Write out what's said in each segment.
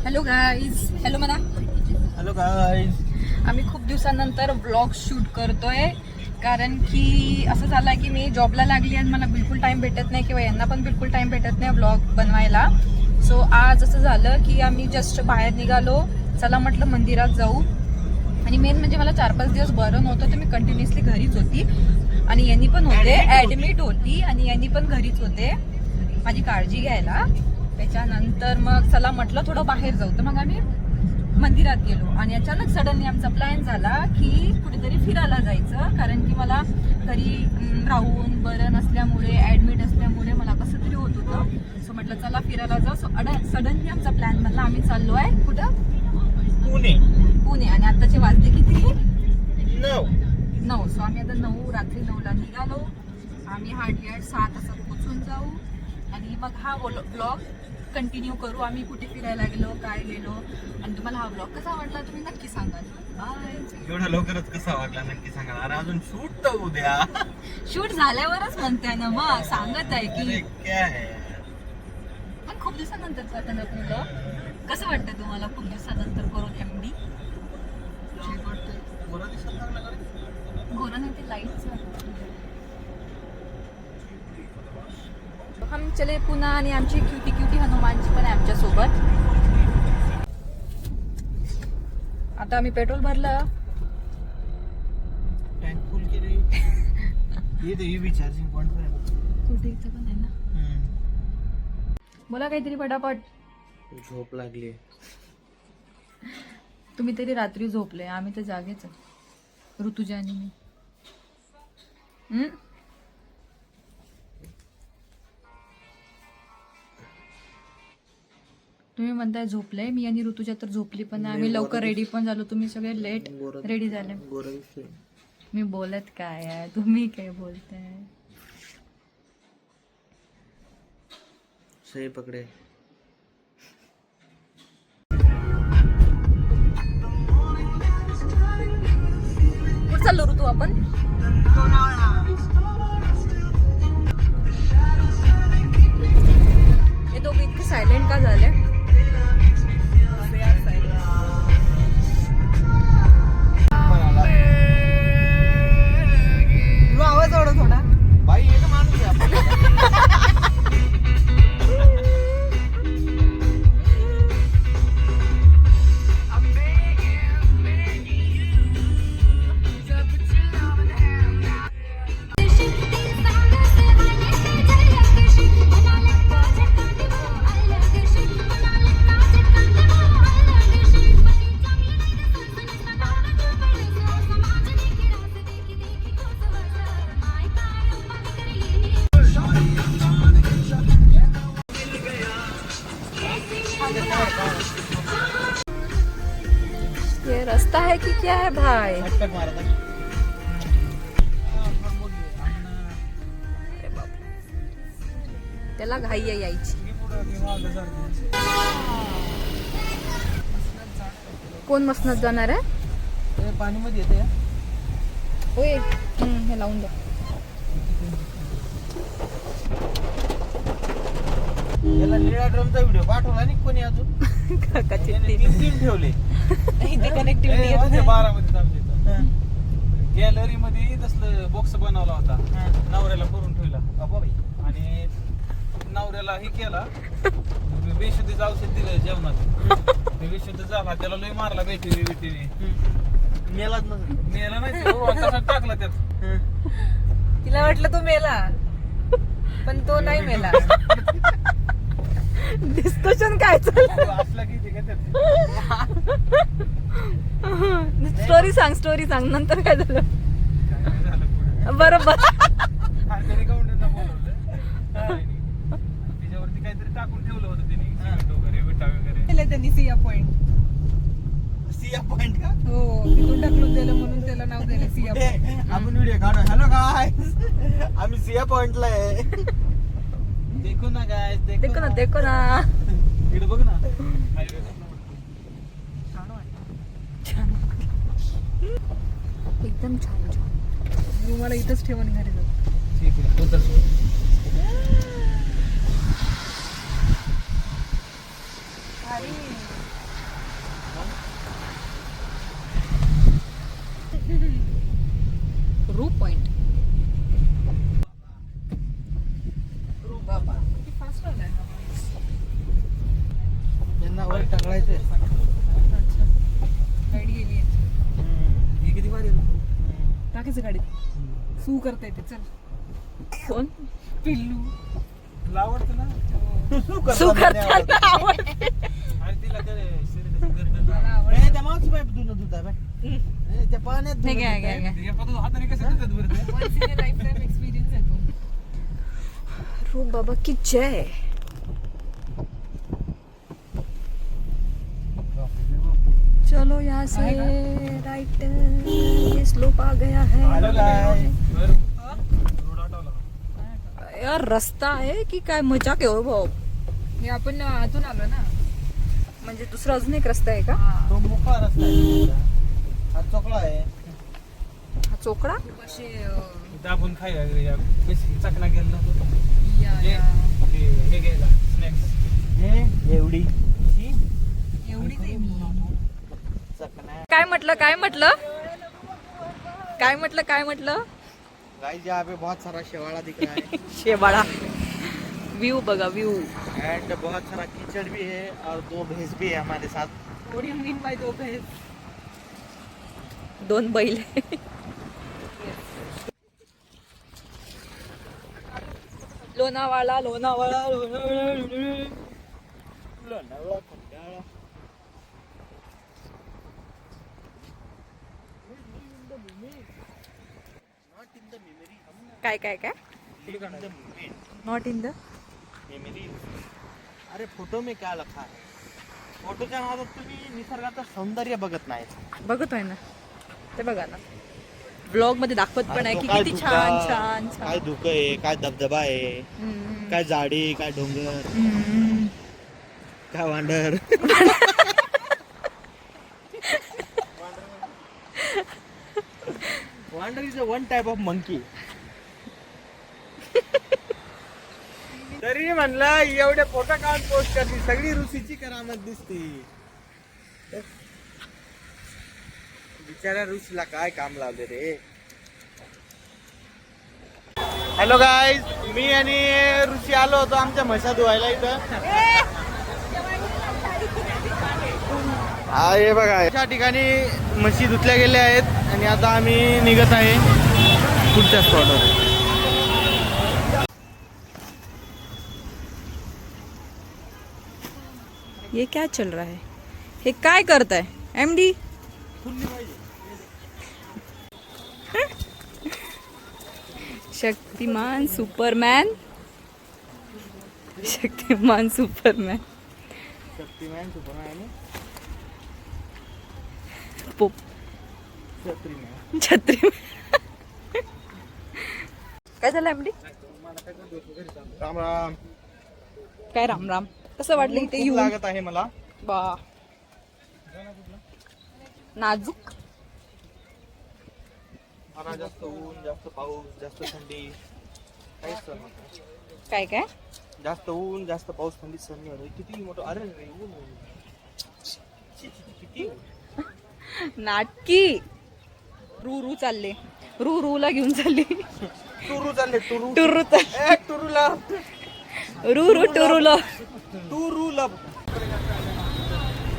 Hello guys, hello म्हणा. Hello guys, आम्ही खूप दिवसानंतर ब्लॉग शूट करतोय कारण की असं झालंय की मी जॉबला लागली आणि मला बिलकुल टाइम भेटत नाही किंवा यांना पण बिलकुल टाइम भेटत नाही ब्लॉग बनवायला. सो आज असं झालं की आम्ही जस्ट बाहेर निघालो. चला म्हटलं मंदिरात जाऊ. आणि मेन म्हणजे मला 4-5 दिवस बरं नव्हतं तर मी कंटिन्युअसली घरीच होती आणि यांनी पण होते, ॲडमिट होती आणि यांनी पण घरीच होते माझी काळजी घ्यायला. त्याच्यानंतर मग चला म्हटलं थोडं बाहेर जाऊ, तर मग आम्ही मंदिरात गेलो आणि अचानक सडनली आमचा प्लॅन झाला की कुठेतरी फिरायला जायचं, कारण की मला घरी राहून बरं नसल्यामुळे ॲडमिट असल्यामुळे मला कसं तरी होत होतं. सो म्हटलं चला फिरायला जाऊ. सो सडनली आमचा प्लॅन बनला. आम्ही चाललो आहे कुठं? पुणे. आणि आताचे वाजले किती? 9. सो आम्ही आता रात्री 9ला निघालो. आम्ही हार्डली 7 तासात पोचून जाऊ आणि मग हा ब्लॉग कंटिन्यू करू. आम्ही कुठे फिरायला गेलो, काय गेलो, आणि तुम्हाला हा ब्लॉग कसा वाटला तुम्ही नक्की सांगाल. बाय. एवढा लवकरच कसा वाटला नक्की सांगा. अरे अजून शूट तर उद्या. शूट झाल्यावरच म्हणताय ना, मग सांगत आहे की काय पण खूप दिवसानंतर करताय ना ब्लॉग. कसं वाटतं तुम्हाला खूप दिवसानंतर करून एमडी? गोरा नाही ते लाईटचं. हम चले पुन्हा. आणि आमची क्युटी हनुमानची पण आहे आमच्या सोबत. आता आम्ही पेट्रोल भरलं, टँक फुल केली. EV चार्जिंग पॉइंट पण आहे. कुठे इथं पण आहे ना. बोला काहीतरी पटापट. झोप लागली. तुम्ही तरी रात्री झोपले, आम्ही तर जागेच आहे. ऋतुजा आणि मी. तुम्ही म्हणताय झोपले, मी आणि ऋतुजा तर झोपली पण नाही. आम्ही लवकर रेडी पण झालो, तुम्ही सगळे लेट रेडी झाले. मी बोलत काय आहे, तुम्ही काय बोलताय? सही पकडे. कुठं चाललो ऋतू आपण? हे दोघे इतके सायलेंट का झाले? आवाज ओढ थोडा. बाई एक माणूस आहे ये रास्ता है कि क्या है भाई? त्याला घाई आहे यायची. कोण मसनत जाणार आहे? पाणी मध्ये येते. होय, हे लावून द्या. याला निळ्या ड्रमचा व्हिडिओ पाठवला नाही कोणी अजून. काकाची तीन ठेवले इथे कनेक्टिव्हिटी 12 मध्ये. गॅलरी मध्ये तसलं बॉक्स बनवला होता, नवऱ्याला करून ठेवला आणि नवऱ्याला हे केला, बेशुद्धीचं औषध दिलं जेवणात. बेशुद्ध झाला, त्याला लय मारला बेटीवी. मेलाच मेला नाही तसं टाकला त्यात. तिला वाटलं तो मेला पण तो नाही मेला. डिस्कशन काय चाललं? असला किती का त्यात. स्टोरी सांग नंतर काय झालं. बरोबर. त्याच्यावरती काहीतरी टाकून ठेवलं होतं त्यांनी, सिमेंट वगैरे, विटा वगैरे. त्यांनी सिया पॉइंट का? हो, तिथून ढकलून दिलं म्हणून त्याला नाव दिलं सिया पॉइंट. आपण व्हिडिओ काढू. हॅलो गाईस, आम्ही सिया पॉइंटला आहे. देखो ना गाईस, देखो ना. इकडे बघ ना. एकदम छान. तुम्हाला इथंच ठेवून घरी जाऊ. ठीक आहे. भारी. रू पॉइंट. बाबा किती फास्ट आलाय. यांना वर टाकलायचंय. अच्छा गाडी गेली. ही किती भारी टाकायचं गाडीत. सू करता येते. चल. कोण पिल्लू. तुला आवडतं ना. सू करताना आवडते. आणि तिला शरीराचं गर्दन मला आवडतं. त्या मागची पाईप धुणं धुत आहे बाय. त्या पाण्यात नाही, धुणं घ्या, धुत घ्या, आहे. घ्या. या पद्धत हाताने कसं देतात बरं ते? Once in a lifetime experience है तो. रूप बाबा की जय. चलो यहाँ से राइट. ये स्लोप आ गया आलं है. काय? रोड आठवला. यार रस्ता आहे की काय मजाक आहे हो भाऊ. हे आपण आतून आलो ना. म्हणजे दुसरा अजून एक रस्ता आहे का. तो मोकळा रस्ता आहे. हा चोकळा आहे. हा चोकडा असे इथं आपण खायला बेसिक चकना गेलो नव्हतो. या हे घ्यायला स्नॅक्स. हे एवढी ही एवढीच आहे मी. चकना. काय म्हटलं काय म्हटलं काय म्हटलं काय म्हटलं. गाइस यहाँ पे बहुत सारा शेवाड़ा दिख रहा है. शेवाड़ा. व्यू बघा व्यू. एंड बहुत सारा कीचड़ भी है और 2 भैंस भी है हमारे साथ. What do you mean by दो भैंस? दोन बैल. लोणावाला लोणावाला लोणावाला. काय काय काय. Not in the. अरे फोटो में क्या लिखा है. फोटोच्या नादात तुम्ही निसर्गाचं सौंदर्य बघत नाही. बघतोय ना ते बघा ना. ब्लॉग मध्ये दाखवत पण आहे की काय किती धुकं, छान छान काय छान. धुकं आहे, काय धबधबा आहे, हम्म. काय झाडी, काय डोंगर, हम्म. काय wander. Wander is one type of monkey. तरी म्हणलं एवढे फोटो काढून पोस्ट करते. सगळी ऋषीची करामत दिसते. बिचाऱ्या ऋषीला काय काम लावले रे. हॅलो गाईज, मी आणि ऋषी आलो होतो आमच्या म्हशा धुवायला इथं. हा हे बघा अशा ठिकाणी म्हशी धुतल्या गेल्या आहेत आणि आता आम्ही निघत आहे पुढच्या स्पॉटवर. ये क्या चल रहा है. हे काय करताय MD. Shaktimaan Superman. Shaktimaan Superman. Shaktimaan Superman पोप छत्रीमॅन. छत्री. काय झालं एमडी. राम राम. काय राम राम. कसं वाटलं इथे खूप येऊन. लागत आहे मला. बा नाजूक. मला जास्त ऊन, जास्त पाऊस, जास्त थंडी काहीच सहन होत नाही. काय काय. जास्त ऊन, जास्त पाऊस, थंडी सहन नाही होत. किती मोठं. अरे रे ऊन. छी, छी, छी, किती ऊन. नाटकी. रू रू चालले. रू रू ला घेऊन चालली. टुरू चालले. टुरू टुरू ए टुरूला. रू रू टुरूला. टुरूला.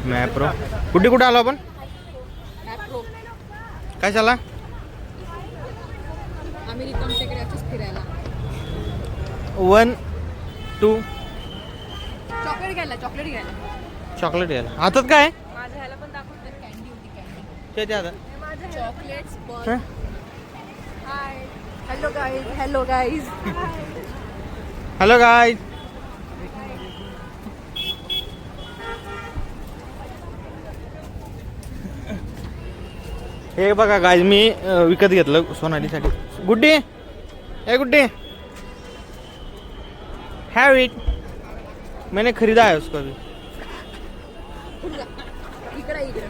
मॅप्रो. कुठे कुठे आलो आपण. काय झाला. आम्ही रिकामटेकडे असंच फिरायला. 1 2 चॉकलेट घ्यायला. चॉकलेट घ्यायला. चॉकलेट घ्यायला. हातात काय माझ्या ह्याला पण दाखवतात. कॅन्डी होती कॅन्डी. त्याच्या हातात. चॉकलेट्स हं? Hi. Hello guys. Hello guys. Hello guy. हे बघा गाय मी विकत घेतलं सोनालीसाठी. गुड्डी ए गुड्डी. Have it. मैंने खरीदा है उसको अभी. इकडे इकडे.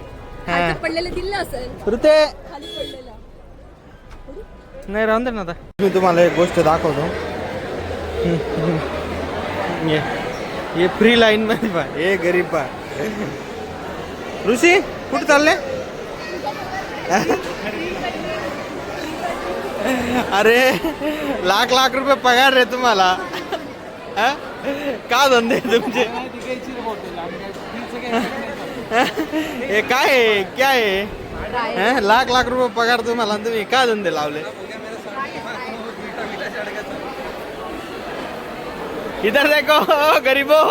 हा. खाली पडलेलं दिलं असेल. ऋते खाली पडलेलं. नाही राहून दे ना आता. मी तुम्हाला एक गोष्ट दाखवतो. ये फ्री लाईन मध्ये पा. हे गरीब पा. ऋषी कुठे चालले? अरे लाख लाख रुपये पगार रे तुम्हाला. हा? का धंदे तुमचे? हे काय आहे? क्या आहे? हा? लाख लाख रुपये पगार तुम्हाला आणि तुम्ही का धंदे लावले? इधर देखो गरीबो.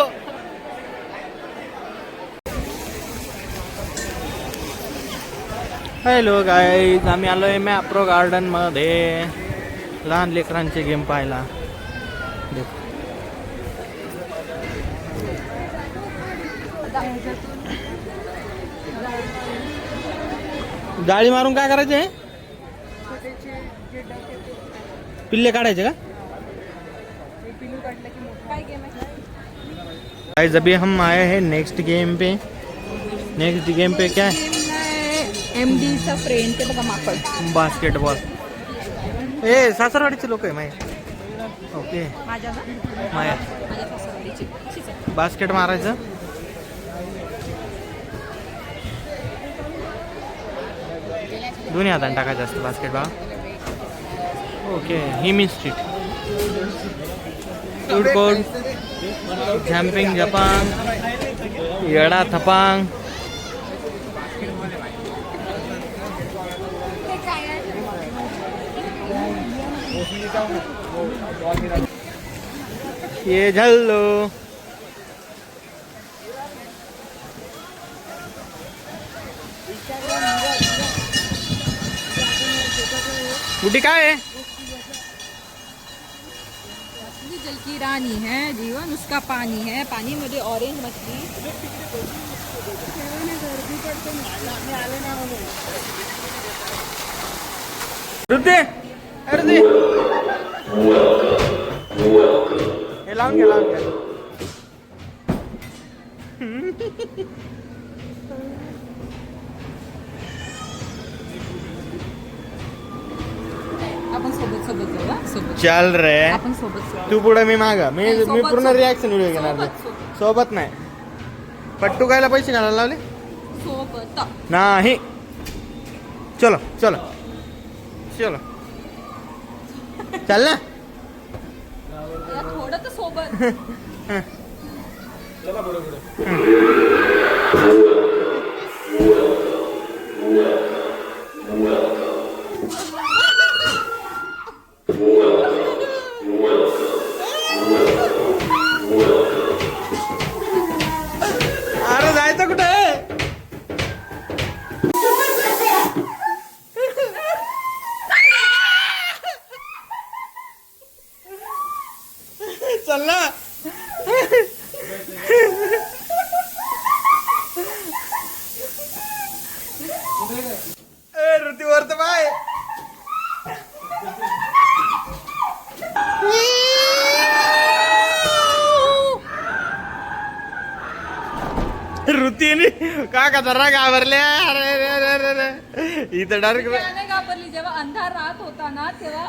हॅलो गाईज, आम्ही आलोय मॅप्रो गार्डन मध्ये लहान लेकरांचे गेम पाहायला. गाडी मारून काय करायचे? पिल्ले काढायचे का? गाइस अभी हम आए हैं नेक्स्ट गेम पे. नेक्स्ट गेम पे क्या है? MD चा फ्रेंड ते बघा माकड. बास्केटबॉल. ए सासरवाडीचे लोक आहे माय. ओके माझ्या ना माया. माझ्या सासरवाडीची अशीच आहे. बास्केट मारायचं. दोन्ही हाताने टाकायचं असतं बास्केट बा. ओके ही मी स्ट्रीट. फूड कोर्ट, जम्पिंग जपांग, येडा थपांग. ये झल्लो. बुटी काय आहे? असली जल की रानी है, जीवन उसका पानी है. पानी मध्ये ऑरेंज मछली. रुते अरे हे लावून घ्या लावून घ्या. आपण सोबत सोबत जाऊ हा? सोबत चल रे. आपण सोबत सोबत. तू पुढे मी मागा. मी नाही, सोबत, पूर्ण सोबत. रिॲक्शन व्हिडिओ घेणार नाही. सोबत, सोबत नाही. पट्टू गायला पैसे घालायला लावले सोबत. नाही. चलो चलो चलो चल ना. थोडं तर सोबत. अरे जायचं कुठे? चल ना. ऋतीवर तर बाय. ऋतीने का जरा घाबरल्या. अरे इथं डायरेक्ट नाही घाबरली. जेव्हा अंधार रात होता ना तेव्हा